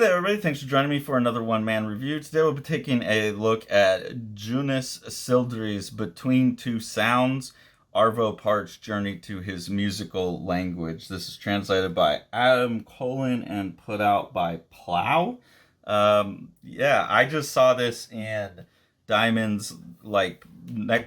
there, everybody. Thanks for joining me for another one-man review. Today we'll be taking a look at Joonas Sildre's Between Two Sounds, Arvo Part's Journey to His Musical Language. This is translated by Adam Colin and put out by Plow. I just saw this in Diamond's,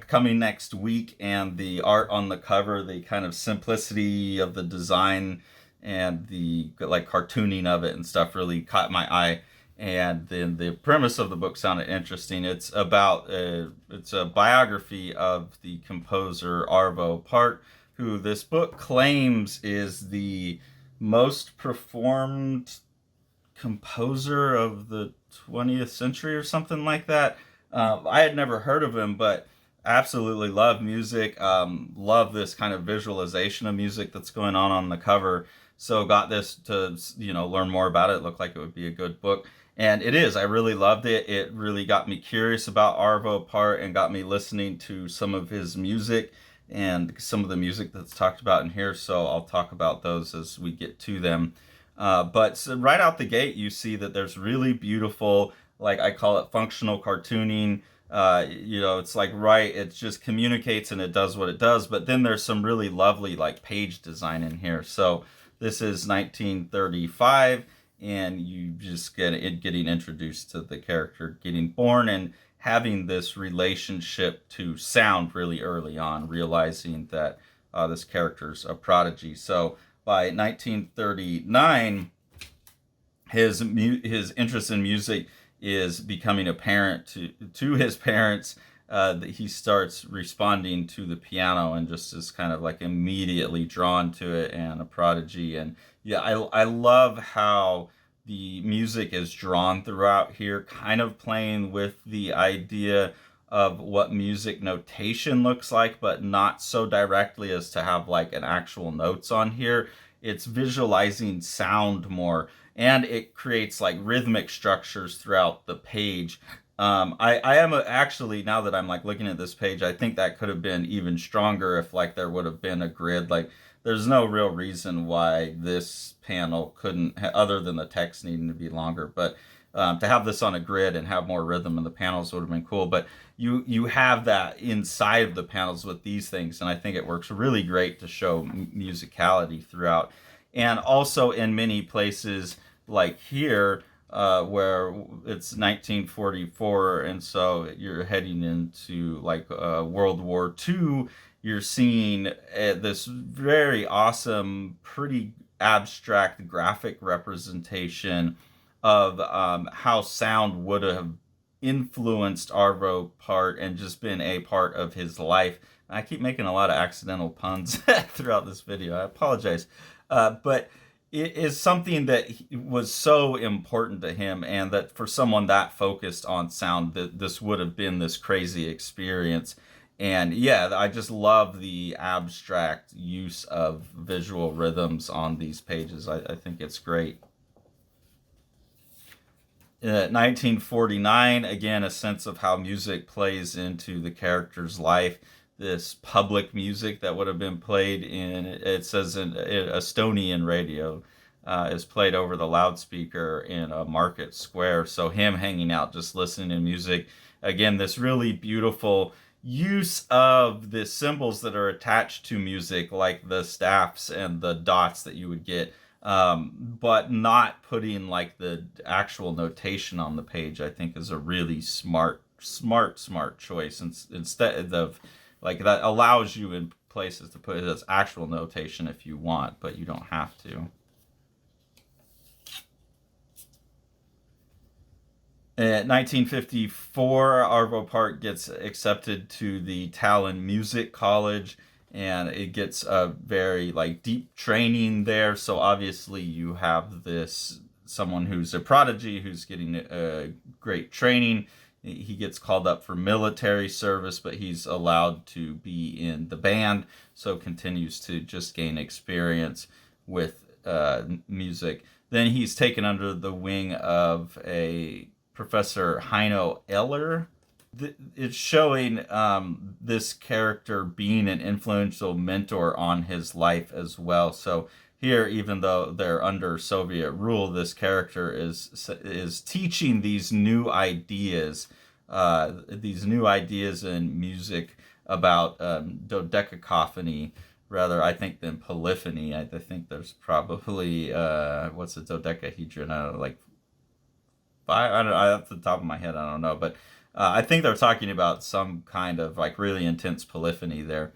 coming next week, and the art on the cover, the kind of simplicity of the design and the cartooning of it and stuff really caught my eye. And then the premise of the book sounded interesting. It's about it's a biography of the composer Arvo Part, who this book claims is the most performed composer of the 20th century or something like that. I had never heard of him, but absolutely love music. Love this kind of visualization of music that's going on the cover. So got this to, learn more about it. It looked like it would be a good book. And it is. I really loved it. It really got me curious about Arvo Part and got me listening to some of his music and some of the music that's talked about in here. So I'll talk about those as we get to them. But so right out the gate, you see that there's really beautiful, I call it functional cartooning. It's it just communicates and it does what it does. But then there's some really lovely page design in here. So this is 1935, and you just get it getting introduced to the character getting born and having this relationship to sound really early on, realizing that this character's a prodigy. So by 1939, his interest in music is becoming apparent to his parents. That he starts responding to the piano and just is kind of immediately drawn to it and a prodigy. And yeah, I love how the music is drawn throughout here, kind of playing with the idea of what music notation looks like, but not so directly as to have an actual notes on here. It's visualizing sound more, and it creates rhythmic structures throughout the page. I am actually, now that I'm looking at this page, I think that could have been even stronger if there would have been a grid. There's no real reason why this panel couldn't, other than the text needing to be longer, but to have this on a grid and have more rhythm in the panels would have been cool. But you have that inside of the panels with these things, and I think it works really great to show musicality throughout. And also in many places like here, where it's 1944, and so you're heading into World War II, you're seeing this very awesome, pretty abstract graphic representation of how sound would have influenced Arvo Part and just been a part of his life. I keep making a lot of accidental puns throughout this video. I apologize. But it is something that was so important to him, and that for someone that focused on sound, that this would have been this crazy experience. And yeah, I just love the abstract use of visual rhythms on these pages. I think it's great. 1949, again, a sense of how music plays into the character's life. This public music that would have been played in, it says in Estonian radio, is played over the loudspeaker in a market square. So him hanging out, just listening to music. Again, this really beautiful use of the symbols that are attached to music, like the staffs and the dots that you would get, but not putting the actual notation on the page, I think is a really smart choice. Instead of that allows you in places to put it as actual notation if you want, but you don't have to. In 1954, Arvo Part gets accepted to the Tallinn Music College, and it gets a very deep training there. So obviously you have someone who's a prodigy who's getting a great training. He gets called up for military service, but he's allowed to be in the band, so continues to just gain experience with music. Then he's taken under the wing of a Professor Heino Eller. It's showing this character being an influential mentor on his life as well. So here, even though they're under Soviet rule, this character is teaching these new ideas in music about dodecaphony, rather, I think, than polyphony. I think there's probably what's a dodecahedron? I don't know, like five. I don't know, off the top of my head, I don't know, but I think they're talking about some kind of like really intense polyphony there.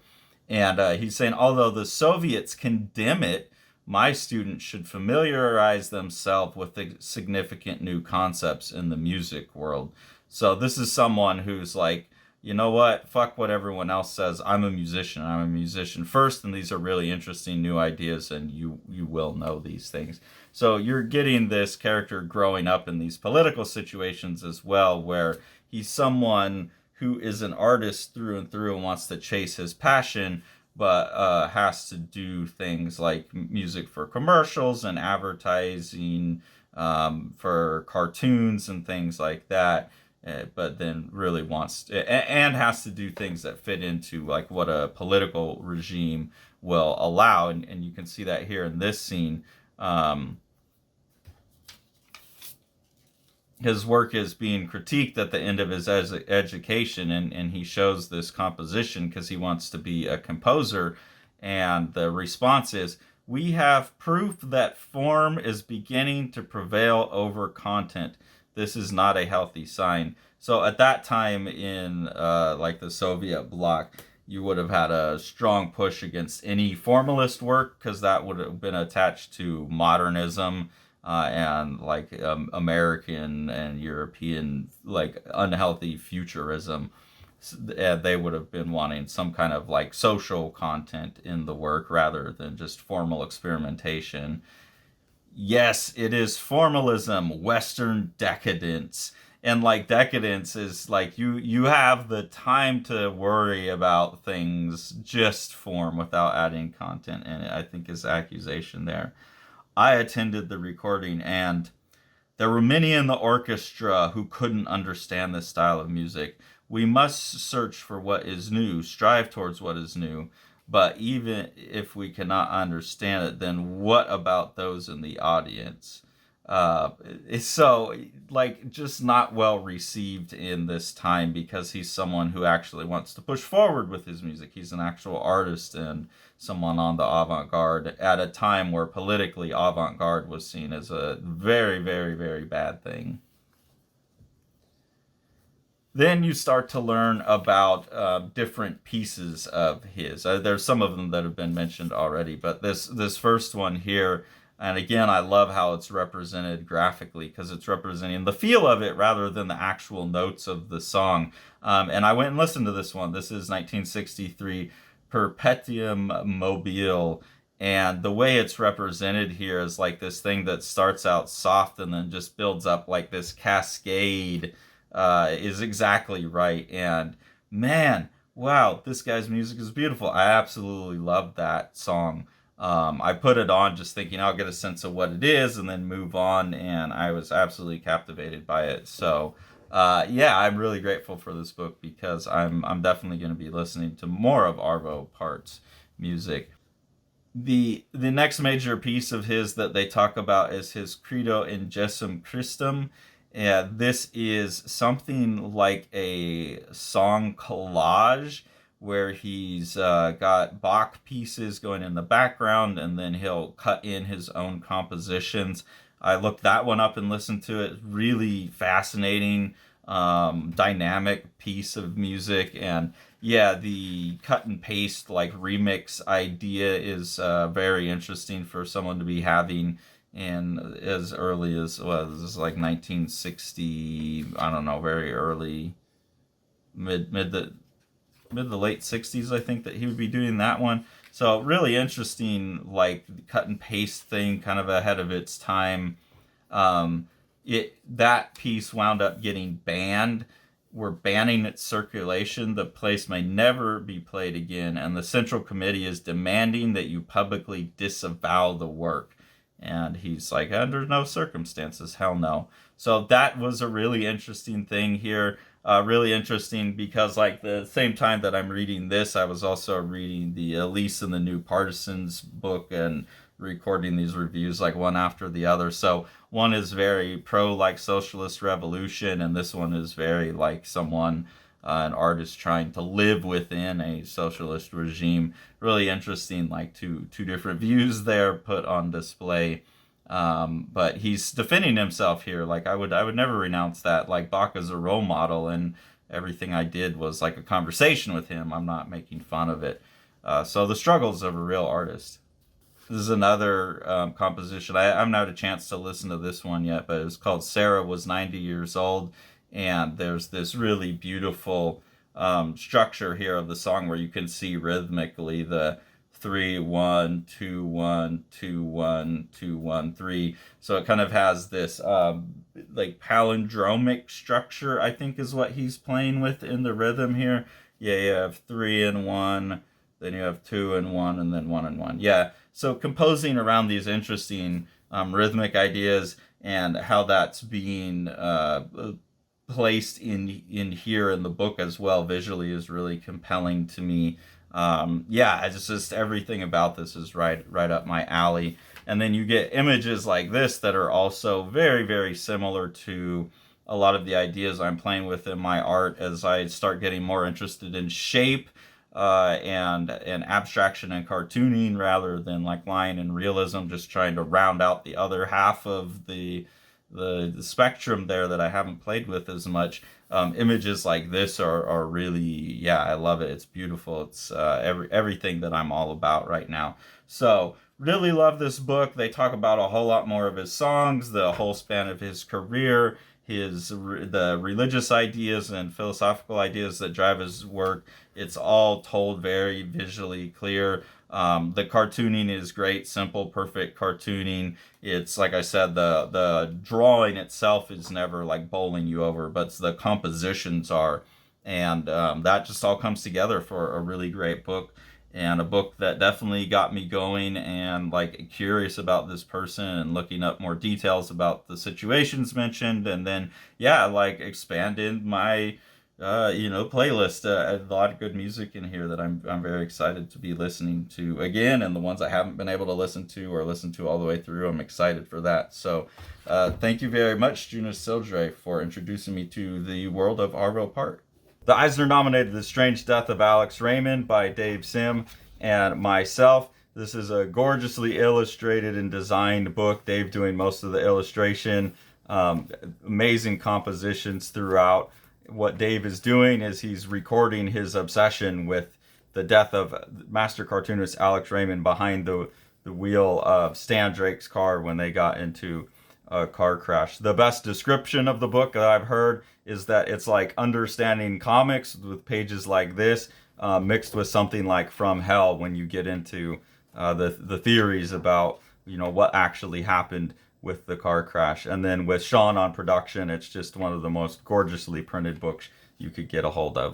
And he's saying, although the Soviets condemn it, my students should familiarize themselves with the significant new concepts in the music world. So this is someone who's like, you know what? Fuck what everyone else says. I'm a musician. I'm a musician first, and these are really interesting new ideas, and you will know these things. So you're getting this character growing up in these political situations as well, where he's someone who is an artist through and through and wants to chase his passion, but has to do things like music for commercials and advertising, for cartoons and things like that. But then really wants to, and has to do things that fit into like what a political regime will allow, and you can see that here in this scene. His work is being critiqued at the end of his education, and he shows this composition because he wants to be a composer, and the response is, we have proof that form is beginning to prevail over content. This is not a healthy sign. So at that time in like the Soviet bloc, you would have had a strong push against any formalist work because that would have been attached to modernism, and like American and European like unhealthy futurism. They would have been wanting some kind of like social content in the work rather than just formal experimentation. Yes, it is formalism, Western decadence. And like decadence is like you have the time to worry about things, just form without adding content in it, I think is the accusation there. I attended the recording, and there were many in the orchestra who couldn't understand this style of music. We must search for what is new, strive towards what is new. But even if we cannot understand it, then what about those in the audience? It's so like just not well received in this time because he's someone who actually wants to push forward with his music. He's an actual artist and someone on the avant-garde at a time where politically avant-garde was seen as a very, very, very bad thing. Then you start to learn about different pieces of his. There's some of them that have been mentioned already, but this first one here, and again, I love how it's represented graphically because it's representing the feel of it rather than the actual notes of the song. And I went and listened to this one. This is 1963, Perpetuum Mobile. And the way it's represented here is like this thing that starts out soft and then just builds up like this cascade, is exactly right. And man, wow, this guy's music is beautiful. I absolutely love that song. I put it on just thinking I'll get a sense of what it is and then move on, and I was absolutely captivated by it. So, yeah, I'm really grateful for this book because I'm definitely going to be listening to more of Arvo Part's music. The next major piece of his that they talk about is his Credo in Jesum Christum. And this is something like a song collage where he's got Bach pieces going in the background and then he'll cut in his own compositions. I looked that one up and listened to it. Really fascinating, dynamic piece of music. And yeah, the cut and paste like remix idea is very interesting for someone to be having in as early as, well, this is like 1960, I don't know, very early, mid the late 60s, I think, that he would be doing that one. So really interesting, like cut and paste thing, kind of ahead of its time. That piece wound up getting banned. We're banning its circulation. The place may never be played again, and the Central Committee is demanding that you publicly disavow the work. And he's like, under no circumstances, hell no. So that was a really interesting thing here. Really interesting because, like, the same time that I'm reading this, I was also reading the Elise and the New Partisans book, and recording these reviews like one after the other. So one is very pro like socialist revolution, and this one is very like someone, an artist trying to live within a socialist regime. Really interesting, like two different views there put on display. But he's defending himself here. Like I would never renounce that. Like Bach is a role model, and everything I did was like a conversation with him. I'm not making fun of it. So the struggles of a real artist. This is another composition. I haven't had a chance to listen to this one yet, but it's called Sarah Was 90 Years Old. And there's this really beautiful structure here of the song where you can see rhythmically the 3 1 2 1 2 1 2 1 3. So it kind of has this like palindromic structure, I think is what he's playing with in the rhythm here. Yeah, you have 3 and 1, then you have 2 and 1, and then 1 and 1. Yeah, so composing around these interesting rhythmic ideas and how that's being placed in here in the book as well visually is really compelling to me. Yeah, it's just everything about this is right up my alley. And then you get images like this that are also very, very similar to a lot of the ideas I'm playing with in my art as I start getting more interested in shape and abstraction and cartooning rather than like line and realism, just trying to round out the other half of the spectrum there that I haven't played with as much. Images like this are really, yeah, I love it. It's beautiful. It's everything that I'm all about right now. So really love this book. They talk about a whole lot more of his songs, the whole span of his career, the religious ideas and philosophical ideas that drive his work. It's all told very visually clear. The cartooning is great, simple, perfect cartooning. It's like I said, the drawing itself is never like bowling you over, but the compositions are, and that just all comes together for a really great book, and a book that definitely got me going and like curious about this person and looking up more details about the situations mentioned, and then yeah, like expanded my playlist. A lot of good music in here that I'm very excited to be listening to again, and the ones I haven't been able to listen to or listen to all the way through, I'm excited for that. So thank you very much, Joonas Sildre, for introducing me to the world of Arvo Part. The Eisner nominated The Strange Death of Alex Raymond by Dave Sim and myself. This is a gorgeously illustrated and designed book, Dave doing most of the illustration. Amazing compositions throughout. What Dave is doing is he's recording his obsession with the death of master cartoonist Alex Raymond behind the wheel of Stan Drake's car when they got into a car crash. The best description of the book that I've heard is that it's like understanding comics with pages like this mixed with something like From Hell when you get into the theories about what actually happened with the car crash. And then with Sean on production, it's just one of the most gorgeously printed books you could get a hold of.